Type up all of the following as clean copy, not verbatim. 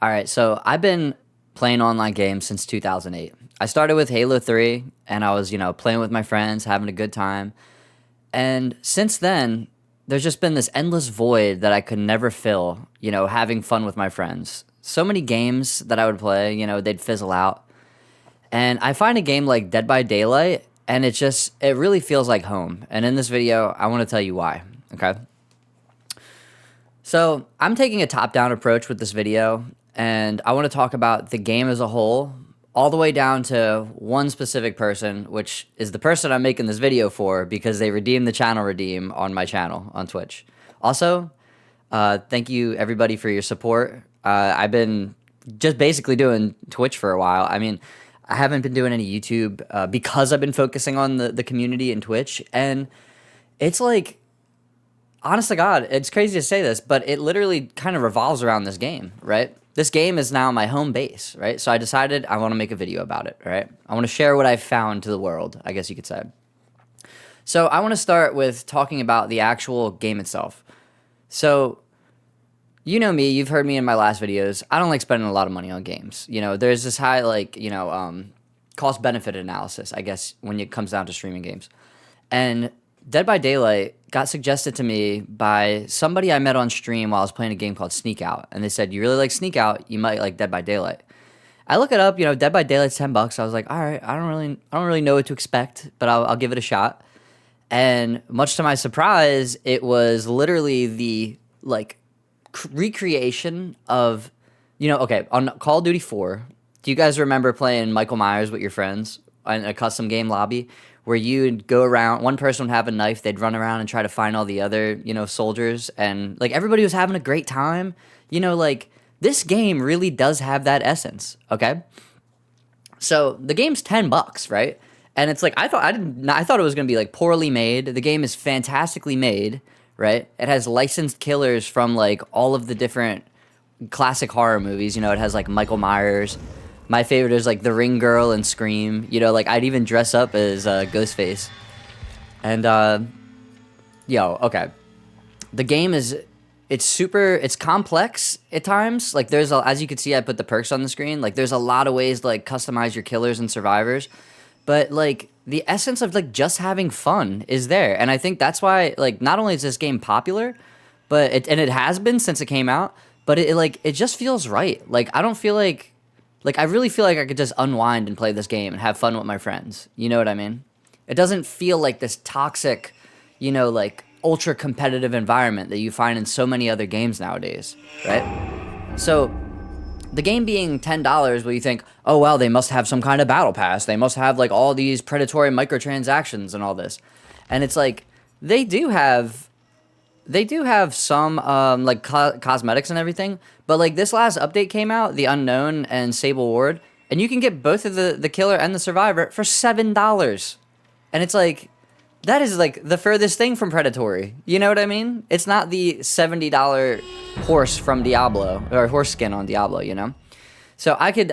All right, so I've been playing online games since 2008. I started with Halo 3 and I was, playing with my friends, having a good time. And since then, there's just been this endless void that I could never fill, having fun with my friends. So many games that I would play, they'd fizzle out. And I find a game like Dead by Daylight and it really feels like home. And in this video, I want to tell you why, okay? So I'm taking a top-down approach with this video, and I want to talk about the game as a whole, all the way down to one specific person, which is the person I'm making this video for because they redeemed the channel redeem on my channel on Twitch. Also, thank you everybody for your support. I've been just basically doing Twitch for a while. I mean, I haven't been doing any YouTube because I've been focusing on the community in Twitch, and it's like, honest to God, it's crazy to say this, but it literally kind of revolves around this game, right? This game is now my home base, right? So I decided I want to make a video about it, right? I want to share what I've found to the world, I guess you could say. So I want to start with talking about the actual game itself. So, you know me, you've heard me in my last videos. I don't like spending a lot of money on games. There's this high, cost-benefit analysis, I guess, when it comes down to streaming games. And Dead by Daylight got suggested to me by somebody I met on stream while I was playing a game called Sneak Out, and they said, "You really like Sneak Out? You might like Dead by Daylight." I look it up. Dead by Daylight's $10. I was like, all right, I don't really know what to expect, but I'll give it a shot. And much to my surprise, it was literally the recreation of, okay, on Call of Duty 4. Do you guys remember playing Michael Myers with your friends in a custom game lobby? Where you'd go around, one person would have a knife, they'd run around and try to find all the other, soldiers, and everybody was having a great time. This game really does have that essence, okay? So the game's $10, right? And it's I thought it was gonna be poorly made. The game is fantastically made, right? It has licensed killers from all of the different classic horror movies. It has Michael Myers. My favorite is The Ring Girl and Scream. I'd even dress up as Ghostface. And okay. The game it's complex at times. As you can see, I put the perks on the screen. There's a lot of ways to customize your killers and survivors. But the essence of just having fun is there. And I think that's why not only is this game popular, but it has been since it came out, but it just feels right. I don't feel I really feel like I could just unwind and play this game and have fun with my friends. You know what I mean? It doesn't feel like this toxic, ultra competitive environment that you find in so many other games nowadays, right? So the game being $10, where you think, oh, well, they must have some kind of battle pass. They must have all these predatory microtransactions and all this. And it's they do have some cosmetics and everything, but this last update came out, the Unknown and Sable Ward, and you can get both of the killer and the survivor for $7. And it's that is the furthest thing from predatory. You know what I mean? It's not the $70 horse from Diablo, or horse skin on Diablo, So I could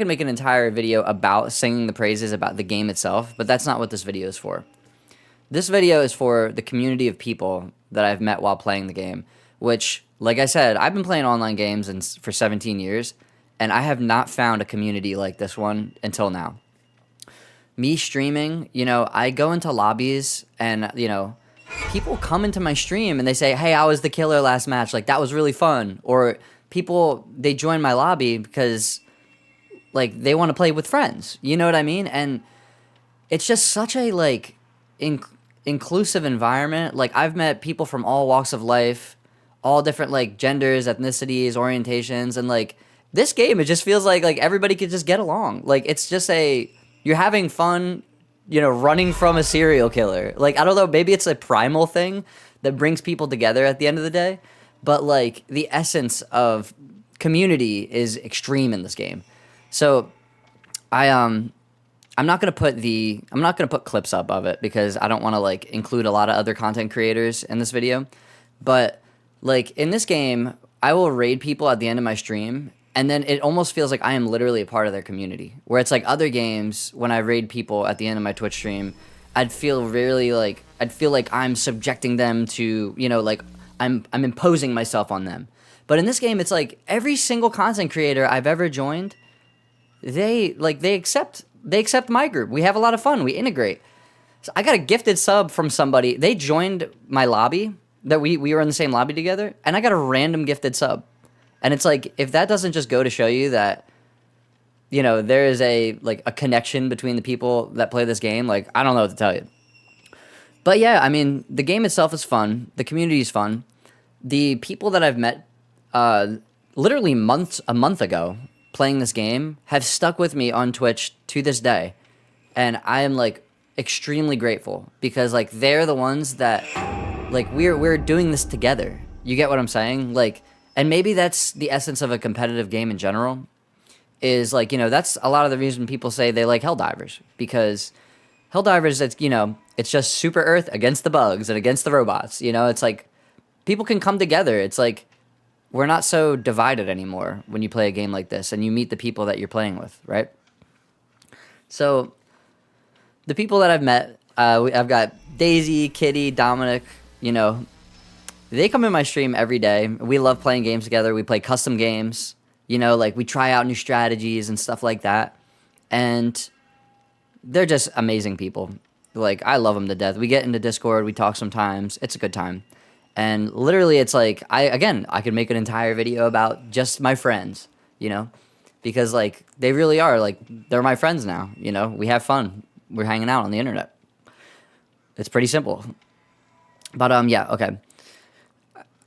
make an entire video about singing the praises about the game itself, but that's not what this video is for. This video is for the community of people that I've met while playing the game, which, like I said, I've been playing online games for 17 years, and I have not found a community like this one until now. Me streaming, I go into lobbies, and, people come into my stream and they say, hey, I was the killer last match, that was really fun. Or people, they join my lobby because, they want to play with friends. You know what I mean? And it's just such a, inclusive environment. I've met people from all walks of life, all different genders, ethnicities, orientations, and this game, it just feels like everybody could just get along. It's just you're having fun, running from a serial killer. I don't know, maybe it's a primal thing that brings people together at the end of the day, but the essence of community is extreme in this game. So I'm not gonna put clips up of it because I don't want to include a lot of other content creators in this video. But in this game, I will raid people at the end of my stream, and then it almost feels like I am literally a part of their community. Where it's other games, when I raid people at the end of my Twitch stream, I'd feel like I'm subjecting them to, I'm imposing myself on them. But in this game, it's like every single content creator I've ever joined, they accept my group. We have a lot of fun. We integrate. So I got a gifted sub from somebody. They joined my lobby, that we were in the same lobby together, and I got a random gifted sub. And it's like, if that doesn't just go to show you that, you know, there is a connection between the people that play this game, like, I don't know what to tell you. But yeah, I mean, the game itself is fun. The community is fun. The people that I've met literally a month ago playing this game have stuck with me on Twitch to this day. And I am, like, extremely grateful because, like, they're the ones that, like, we're doing this together. You get what I'm saying? Like, and maybe that's the essence of a competitive game in general, is, like, you know, that's a lot of the reason people say they like Helldivers, because Helldivers, it's, you know, it's just Super Earth against the bugs and against the robots. You know, it's like people can come together. It's like we're not so divided anymore when you play a game like this and you meet the people that you're playing with, right? So the people that I've met, I've got Daisy, Kitty, Dominic, you know, they come in my stream every day. We love playing games together. We play custom games, you know, like we try out new strategies and stuff like that. And they're just amazing people. Like, I love them to death. We get into Discord, we talk sometimes. It's a good time. And literally, it's like, I could make an entire video about just my friends, you know, because, like, they really are, like, they're my friends now, you know. We have fun. We're hanging out on the internet. It's pretty simple. But, yeah, okay.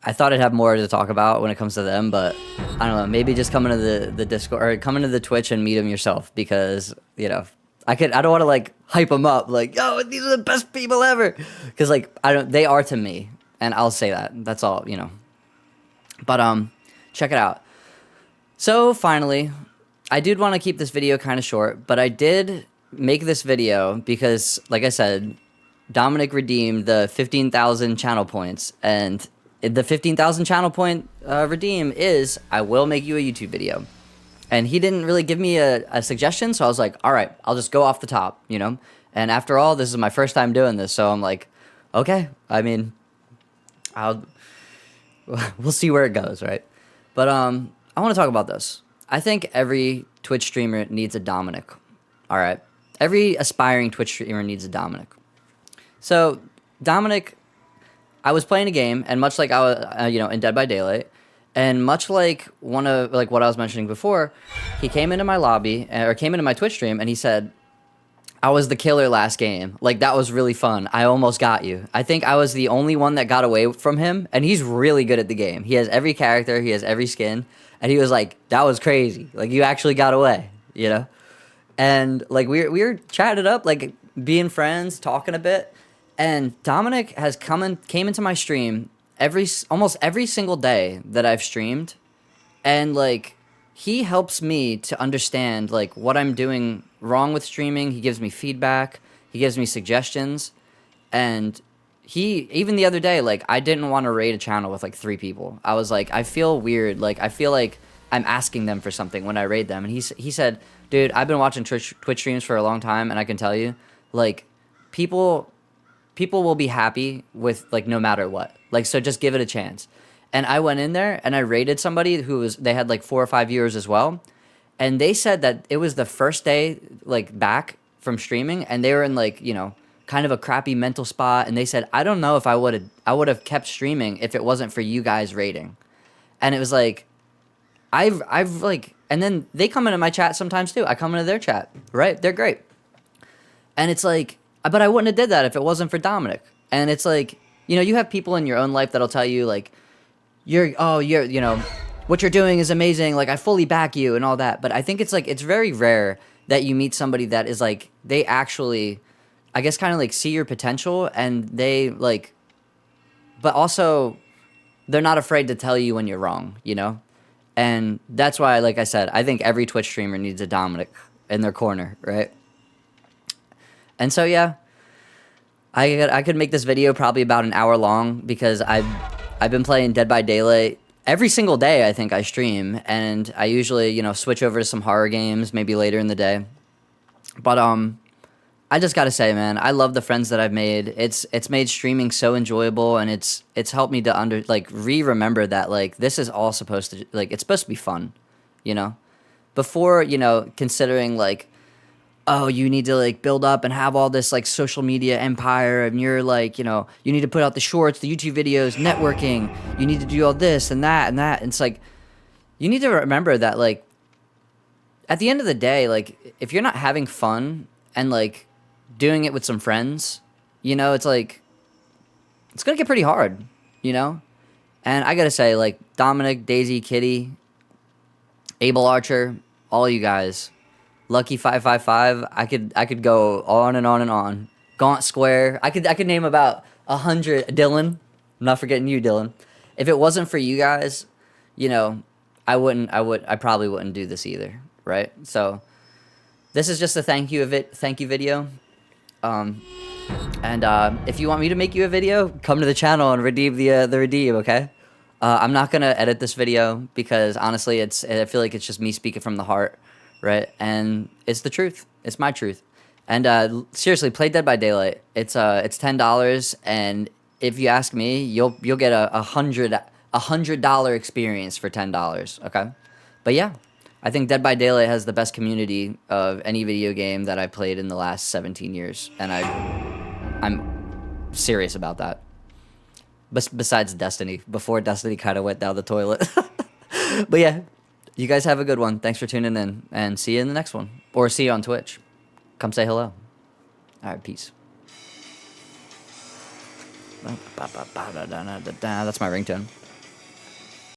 I thought I'd have more to talk about when it comes to them, but I don't know. Maybe just come into the Discord, or come into the Twitch and meet them yourself, because, you know, I don't want to, like, hype them up, like, yo, these are the best people ever, because, like, they are to me, and I'll say that. That's all, you know. But, check it out. So, finally, I did want to keep this video kind of short, but I did make this video because, like I said, Dominic redeemed the 15,000 channel points, and the 15,000 channel point redeem is, I will make you a YouTube video. And he didn't really give me a suggestion, so I was like, all right, I'll just go off the top, you know? And after all, this is my first time doing this, so I'm like, okay, I mean, we'll see where it goes, right? But I want to talk about this. I think every Twitch streamer needs a Dominic, all right? Every aspiring Twitch streamer needs a Dominic. So, Dominic, I was playing a game, and much like I was, you know, in Dead by Daylight, and much like what I was mentioning before, he came into my lobby, or came into my Twitch stream, and he said, I was the killer last game. Like, that was really fun. I almost got you. I think I was the only one that got away from him, and he's really good at the game. He has every character, he has every skin, and he was like, that was crazy. Like, you actually got away, you know? And, like, we were chatting it up, like, being friends, talking a bit, and Dominic has came into my stream almost every single day that I've streamed, and, like, he helps me to understand, like, what I'm doing wrong with streaming. He gives me feedback, he gives me suggestions, and even the other day, like, I didn't want to raid a channel with, like, 3 people. I was like, I feel weird, like, I feel like I'm asking them for something when I raid them, and he said, dude, I've been watching Twitch streams for a long time, and I can tell you, like, people will be happy with, like, no matter what. Like, so just give it a chance. And I went in there and I rated somebody they had like 4 or 5 viewers as well. And they said that it was the first day, like, back from streaming, and they were in, like, you know, kind of a crappy mental spot. And they said, I don't know if I would have kept streaming if it wasn't for you guys rating. And it was like, I've like, and then they come into my chat sometimes too. I come into their chat, right? They're great. And it's like, but I wouldn't have did that if it wasn't for Dominic. And it's like, you know, you have people in your own life that'll tell you, like, you're, you know, what you're doing is amazing, like, I fully back you and all that. But I think it's, like, it's very rare that you meet somebody that is, like, they actually, I guess, kind of, like, see your potential, and they, like, but also they're not afraid to tell you when you're wrong, you know? And that's why, like I said, I think every Twitch streamer needs a Dominic in their corner, right? And so, yeah, I could make this video probably about an hour long, because I've been playing Dead by Daylight every single day. I think I stream, and I usually, you know, switch over to some horror games maybe later in the day. But I just gotta say, man, I love the friends that I've made. It's made streaming so enjoyable, and it's helped me to remember that like this is all supposed to like it's supposed to be fun, you know. Before considering like, oh, you need to like build up and have all this like social media empire, and you're like, you need to put out the shorts, the YouTube videos, networking. You need to do all this and that and that. And it's like you need to remember that like at the end of the day, like if you're not having fun and like doing it with some friends, it's like it's gonna get pretty hard, you know. And I gotta say, like Dominic, Daisy, Kitty, Abel Archer, all you guys, Lucky 555. I could go on and on and on. Gaunt Square. I could name about 100. Dylan, I'm not forgetting you, Dylan. If it wasn't for you guys, I probably wouldn't do this either, right? So this is just a thank you video. And if you want me to make you a video, come to the channel and redeem the redeem, okay? I'm not gonna edit this video because honestly, I feel like it's just me speaking from the heart, right? And it's the truth. It's my truth. And seriously, play Dead by Daylight. It's $10, and if you ask me, you'll get a $100 experience for $10. Okay, but yeah. I think Dead by Daylight has the best community of any video game that I played in the last 17 years, and I'm serious about that. Besides Destiny, before Destiny kind of went down the toilet. But yeah, you guys have a good one. Thanks for tuning in, and see you in the next one. Or see you on Twitch. Come say hello. All right, peace. That's my ringtone.